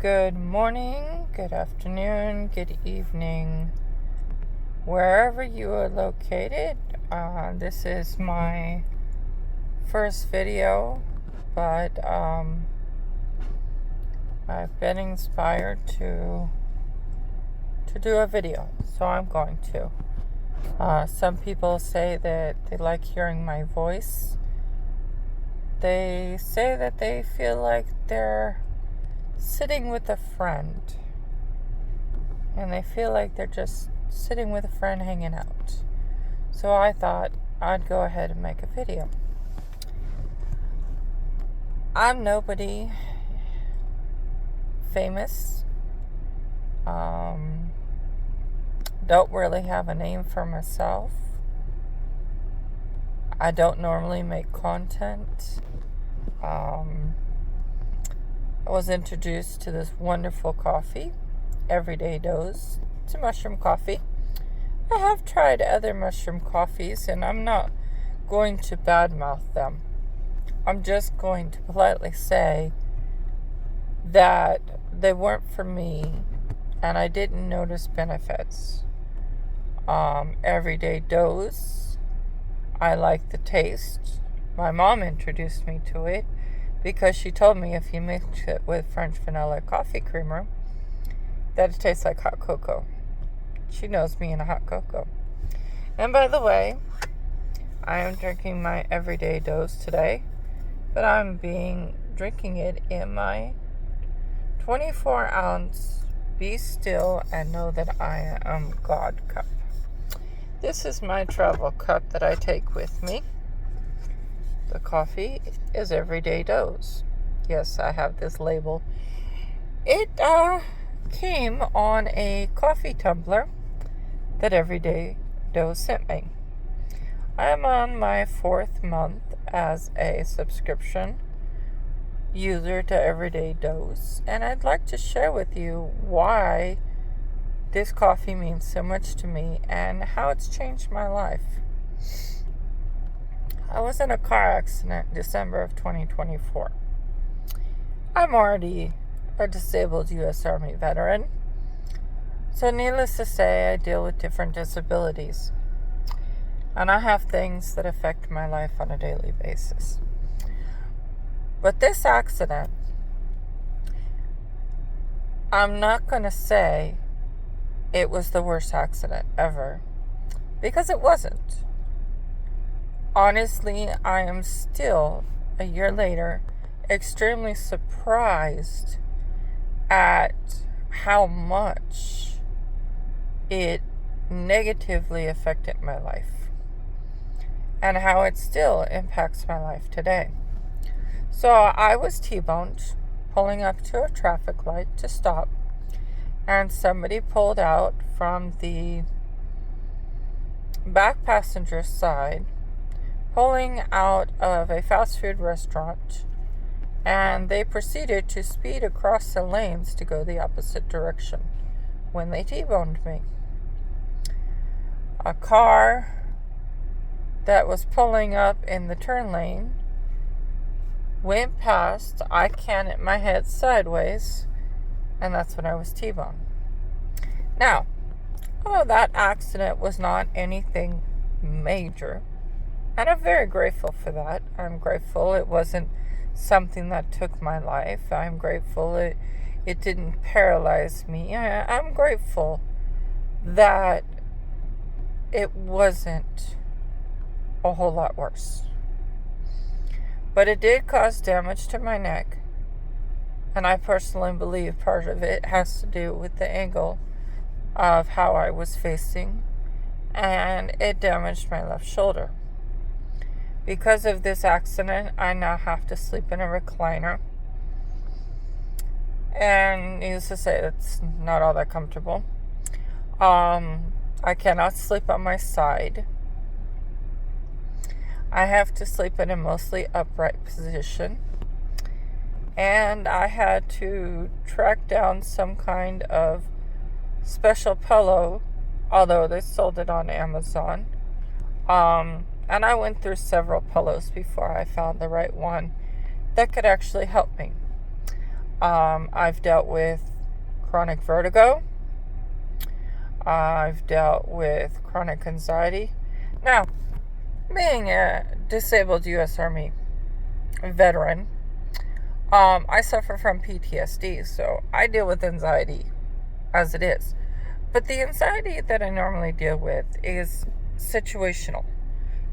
Good morning, good afternoon, good evening, wherever you are located. This is my first video, but I've been inspired to do a video, so I'm going to. Some people say that they like hearing my voice. They say that they feel like they're sitting with a friend, and they feel like they're just sitting with a friend hanging out. So I thought I'd go ahead and make a video. I'm nobody famous. Don't really have a name for myself. I don't normally make content. I was introduced to this wonderful coffee, Everyday Dose. It's a mushroom coffee. I have tried other mushroom coffees, and I'm not going to badmouth them. I'm just going to politely say that they weren't for me, and I didn't notice benefits. Everyday Dose, I like the taste. My mom introduced me to it because she told me if you mix it with French vanilla coffee creamer, that it tastes like hot cocoa. She knows me in a hot cocoa. And by the way, I am drinking my Everyday Dose today, but I'm drinking it in my 24-ounce Be Still and Know That I Am God cup. This is my travel cup that I take with me. The coffee is Everyday Dose. Yes, I have this label. It came on a coffee tumbler that Everyday Dose sent me. I am on my 4th month as a subscription user to Everyday Dose, and I'd like to share with you why this coffee means so much to me and how it's changed my life. I was in a car accident December of 2024. I'm already a disabled U.S. Army veteran, so needless to say, I deal with different disabilities, and I have things that affect my life on a daily basis. But this accident, I'm not going to say it was the worst accident ever, because it wasn't. Honestly, I am still, a year later, extremely surprised at how much it negatively affected my life and how it still impacts my life today. So I was T-boned, pulling up to a traffic light to stop, and somebody pulled out from the back passenger side, pulling out of a fast food restaurant, and they proceeded to speed across the lanes to go the opposite direction when they T-boned me. A car that was pulling up in the turn lane went past. I canted my head sideways, and that's when I was T-boned. Now, although that accident was not anything major, and I'm very grateful for that. I'm grateful it wasn't something that took my life. I'm grateful it didn't paralyze me. I'm grateful that it wasn't a whole lot worse. But it did cause damage to my neck, and I personally believe part of it has to do with the angle of how I was facing, and it damaged my left shoulder. Because of this accident, I now have to sleep in a recliner. And needless to say, it's not all that comfortable. I cannot sleep on my side. I have to sleep in a mostly upright position. And I had to track down some kind of special pillow, although they sold it on Amazon. And I went through several pillows before I found the right one that could actually help me. I've dealt with chronic vertigo. I've dealt with chronic anxiety. Now, being a disabled U.S. Army veteran, I suffer from PTSD, so I deal with anxiety as it is. But the anxiety that I normally deal with is situational.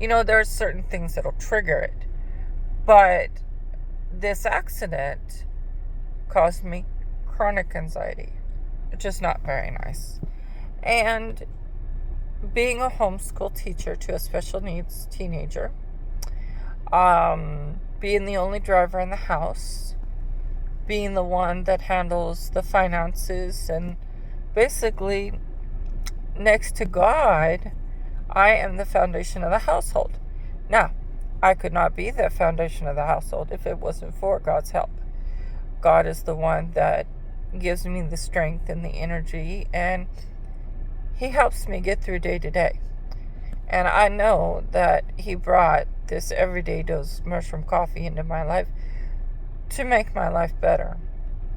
There are certain things that'll trigger it. But this accident caused me chronic anxiety. It's just not very nice. And being a homeschool teacher to a special needs teenager, being the only driver in the house, being the one that handles the finances, and basically, next to God, I am the foundation of the household. Now, I could not be the foundation of the household if it wasn't for God's help. God is the one that gives me the strength and the energy, and He helps me get through day to day. And I know that He brought this everyday dose mushroom coffee into my life to make my life better.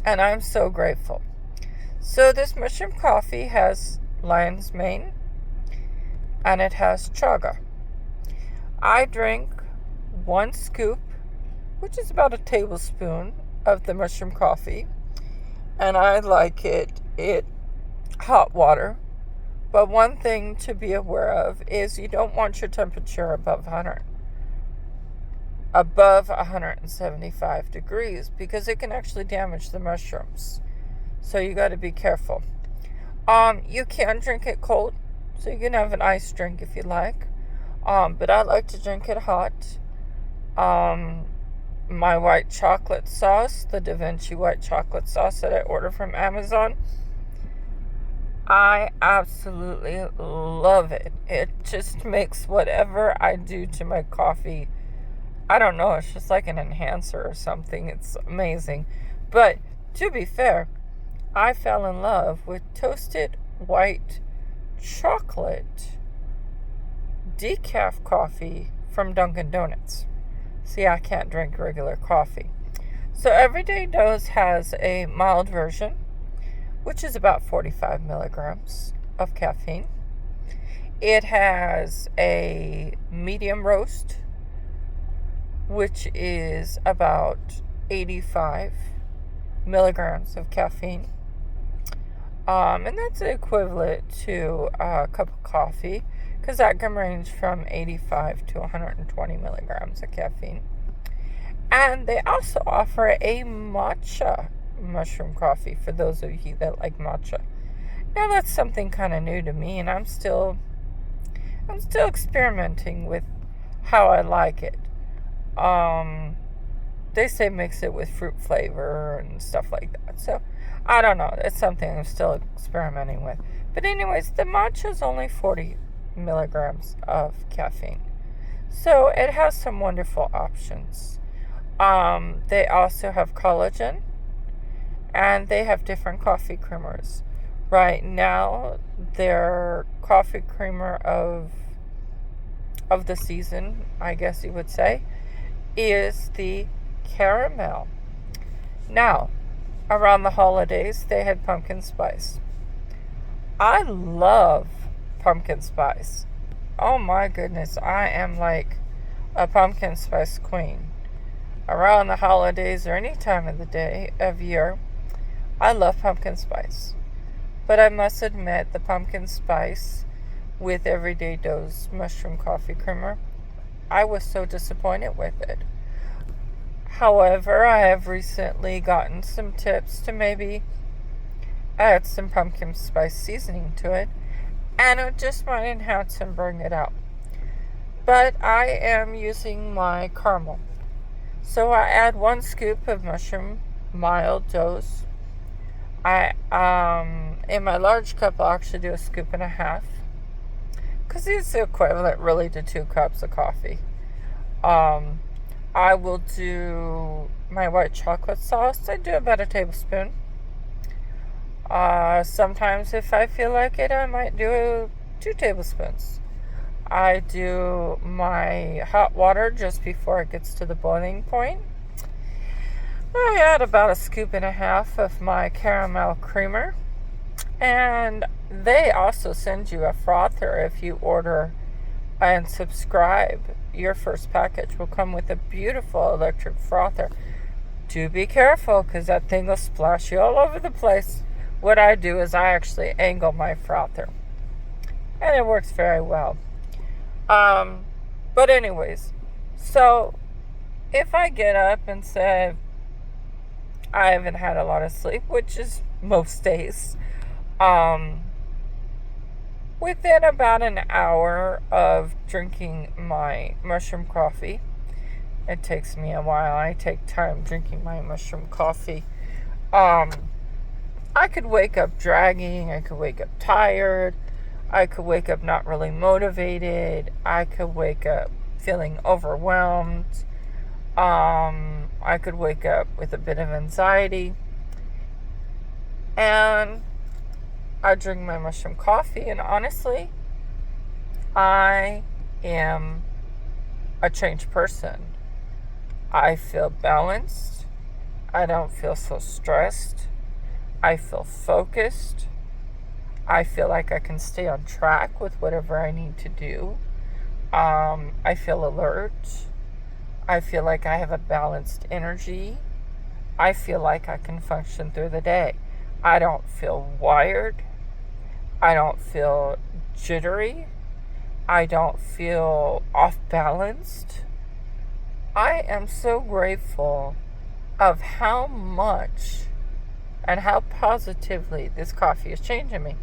And I'm so grateful. So this mushroom coffee has lion's mane and it has chaga. I drink 1 scoop, which is about a tablespoon of the mushroom coffee, and I like it hot water. But one thing to be aware of is you don't want your temperature above 175 degrees, because it can actually damage the mushrooms. So you got to be careful. You can drink it cold, so you can have an iced drink if you like. But I like to drink it hot. My white chocolate sauce, the Da Vinci white chocolate sauce that I ordered from Amazon, I absolutely love it. It just makes whatever I do to my coffee, I don't know, it's just like an enhancer or something. It's amazing. But to be fair, I fell in love with toasted white chocolate decaf coffee from Dunkin' Donuts. See, I can't drink regular coffee. So Everyday Dose has a mild version, which is about 45 milligrams of caffeine. It has a medium roast, which is about 85 milligrams of caffeine. And that's equivalent to a cup of coffee, because that can range from 85 to 120 milligrams of caffeine. And they also offer a matcha mushroom coffee for those of you that like matcha. Now that's something kind of new to me, and I'm still experimenting with how I like it. They say mix it with fruit flavor and stuff like that. So I don't know. It's something I'm still experimenting with. But anyways, the matcha is only 40 milligrams of caffeine. So it has some wonderful options. They also have collagen, and they have different coffee creamers. Right now, their coffee creamer of the season, I guess you would say, is the caramel. Now, around the holidays, they had pumpkin spice. I love pumpkin spice. Oh my goodness, I am like a pumpkin spice queen. Around the holidays or any time of the day, of year, I love pumpkin spice. But I must admit, the pumpkin spice with Everyday Dose mushroom coffee creamer, I was so disappointed with it. However, I have recently gotten some tips to maybe add some pumpkin spice seasoning to it, and it just might enhance and bring it out. But I am using my caramel. So I add 1 scoop of mushroom mild dose. I in my large cup, I'll actually do 1.5 scoops, because it's the equivalent really to 2 cups of coffee. I will do my white chocolate sauce. I do about 1 tablespoon. Sometimes if I feel like it, I might do 2 tablespoons. I do my hot water just before it gets to the boiling point. I add about a scoop and a half of my caramel creamer. And they also send you a frother if you order and subscribe. Your first package will come with a beautiful electric frother. Do be careful, because that thing will splash you all over the place. What I do is I actually angle my frother, and it works very well. But anyways, so if I get up and say I haven't had a lot of sleep, which is most days, within about an hour of drinking my mushroom coffee, it takes me a while. I take time drinking my mushroom coffee. I could wake up dragging. I could wake up tired. I could wake up not really motivated. I could wake up feeling overwhelmed. I could wake up with a bit of anxiety. And I drink my mushroom coffee, and honestly, I am a changed person. I feel balanced. I don't feel so stressed. I feel focused. I feel like I can stay on track with whatever I need to do. I feel alert. I feel like I have a balanced energy. I feel like I can function through the day. I don't feel wired. I don't feel jittery. I don't feel off balanced. I am so grateful of how much and how positively this coffee is changing me.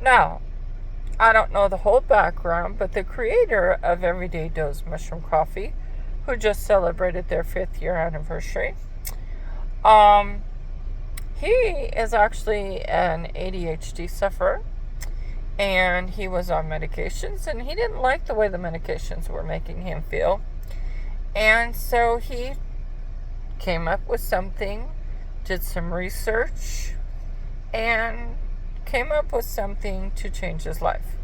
Now, I don't know the whole background, but the creator of Everyday Dose Mushroom Coffee, who just celebrated their 5th year anniversary, he is actually an ADHD sufferer, and he was on medications, and he didn't like the way the medications were making him feel. And so he came up with something, did some research, and came up with something to change his life.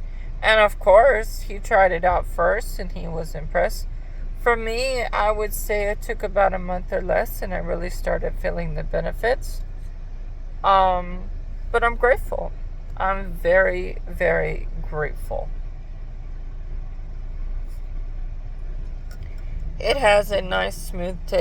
And of course, he tried it out first, and he was impressed. For me, I would say it took about a month or less, and I really started feeling the benefits. But I'm grateful. I'm very, very grateful. It has a nice smooth taste.